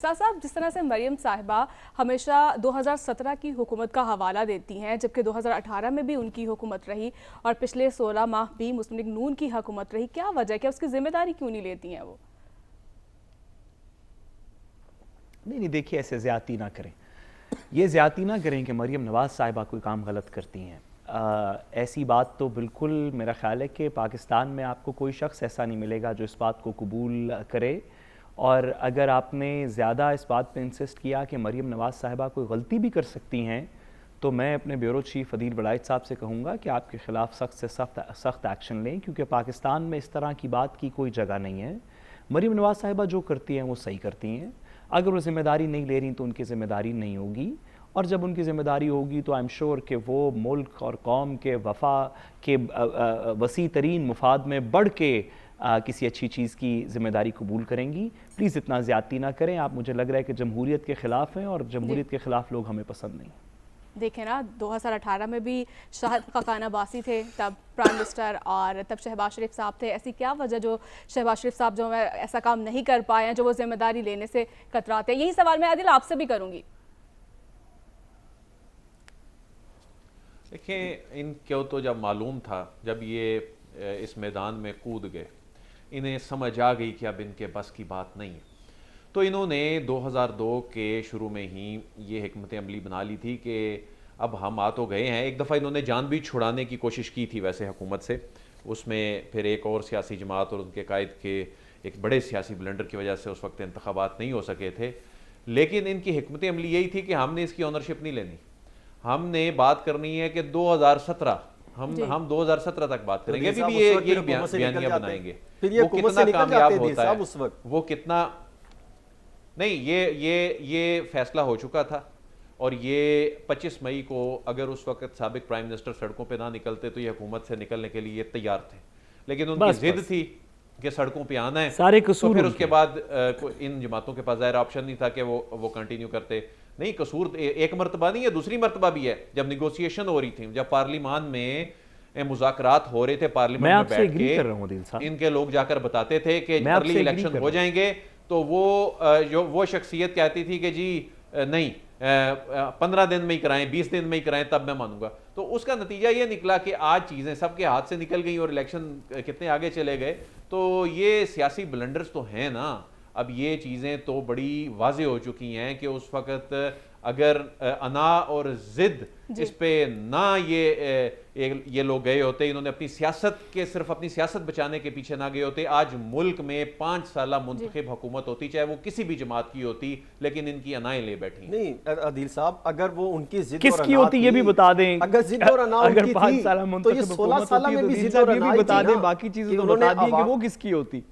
साहब, जिस तरह से मरियम साहिबा हमेशा 2017 की हुकूमत का हवाला देती हैं, जबकि 2018 में भी उनकी हुकूमत रही और पिछले 16 माह भी मुस्लिम लीग नून की हुकूमत रही, क्या वजह है? क्या उसकी जिम्मेदारी क्यों नहीं लेती हैं वो? नहीं, देखिए, ऐसे ज़्यादती ना करें। ये ज़्यादती ना करें कि मरियम नवाज़ साहिबा कोई काम गलत करती हैं। ऐसी बात तो बिल्कुल मेरा ख़्याल है कि पाकिस्तान में आपको कोई शख्स ऐसा नहीं मिलेगा जो इस बात को कबूल करे। और अगर आपने ज़्यादा इस बात पे इंसिस्ट किया कि मरियम नवाज़ साहिबा कोई गलती भी कर सकती हैं, तो मैं अपने ब्यूरो चीफ अदील बड़ाइच साहब से कहूँगा कि आपके ख़िलाफ़ सख्त से सख्त एक्शन लें, क्योंकि पाकिस्तान में इस तरह की बात की कोई जगह नहीं है। मरियम नवाज़ साहिबा जो करती हैं वो सही करती हैं। अगर वो ज़िम्मेदारी नहीं ले रही तो उनकी ज़िम्मेदारी नहीं होगी, और जब उनकी ज़िम्मेदारी होगी तो आई एम श्योर कि वो मुल्क और कौम के वफ़ा के वसी तरीन मुफाद में बढ़ के किसी अच्छी चीज़ की ज़िम्मेदारी कबूल करेंगी। प्लीज़ इतना ज़्यादती ना करें आप। मुझे लग रहा है कि जमहूरियत के ख़िलाफ़ हैं और जमहूरियत के ख़िलाफ़ लोग हमें पसंद नहीं। देखें ना, 2018 में भी शाहिद खकान अब्बासी थे तब प्राइम मिनिस्टर, और तब शहबाज शरीफ साहब थे। ऐसी क्या वजह जो शहबाज शरीफ साहब जो है ऐसा काम नहीं कर पाए हैं, जो वो जिम्मेदारी लेने से कतराते हैं? यही सवाल मैं आदिल आपसे भी करूँगी। देखें, इनको तो जब मालूम था, जब ये इस मैदान में कूद गए, इन्हें समझ आ गई कि अब इनके बस की बात नहीं है, तो इन्होंने 2002 के शुरू में ही ये हिकमत अमली बना ली थी कि अब हम आ तो गए हैं। एक दफ़ा इन्होंने जान भी छुड़ाने की कोशिश की थी वैसे हुकूमत से, उसमें फिर एक और सियासी जमात और उनके कायद के एक बड़े सियासी ब्लंडर की वजह से उस वक्त इंतखाबात नहीं हो सके थे। लेकिन इनकी हिकमत अमली यही थी कि हमने इसकी ऑनरशिप नहीं लेनी, हमने बात करनी है कि 2017 हम 2017 तक बात करेंगे। अभी भी ये बयानियां बनाएंगे। वो कितना कामयाब होता है उस वक्त, वो कितना नहीं, ये फैसला हो चुका था। और ये 25 मई को अगर उस वक्त साबिक प्राइम मिनिस्टर सड़कों पे ना निकलते तो ये हुकूमत से निकलने के लिए तैयार थे, लेकिन उनकी जिद थी कि सड़कों पे आना है। सारे कसूर, तो फिर उसके बाद इन जमातों के पास ज़ाहिर ऑप्शन नहीं था कि वो कंटिन्यू करते। नहीं, कसूर एक मरतबा नहीं है, दूसरी मरतबा भी है। जब निगोसिएशन हो रही थी, जब पार्लिमान में मुज़ाकरात हो रहे थे, पार्लियामेंट में बैठ के इनके लोग जाकर बताते थे कि अर्ली इलेक्शन हो जाएंगे, तो वो शख्सियत कहती थी कि जी नहीं, 15 दिन में ही कराएं, 20 दिन में ही कराएं, तब मैं मानूंगा। तो उसका नतीजा ये निकला कि आज चीज़ें सबके हाथ से निकल गई और इलेक्शन कितने आगे चले गए। तो ये सियासी ब्लंडर्स तो हैं ना। अब ये चीज़ें तो बड़ी वाज़ेह हो चुकी हैं कि उस वक़्त अगर अना और ज़िद इस पे ना ये लोग गए होते, इन्होंने अपनी सियासत के सिर्फ अपनी सियासत बचाने के पीछे ना गए होते, आज मुल्क में 5 साला मुंतखब हुकूमत होती, चाहे वो किसी भी जमात की होती, लेकिन इनकी अनाएं ले बैठी। नहीं अदील साहब, अगर वो उनकी जिद किसकी होती ये भी बता दें। अगर जिद और अना अगर उनकी 5 साल तो ये 16 साल में भी जिद और अना बता दें, बाकी चीजें तो बता दी कि वो किसकी होती।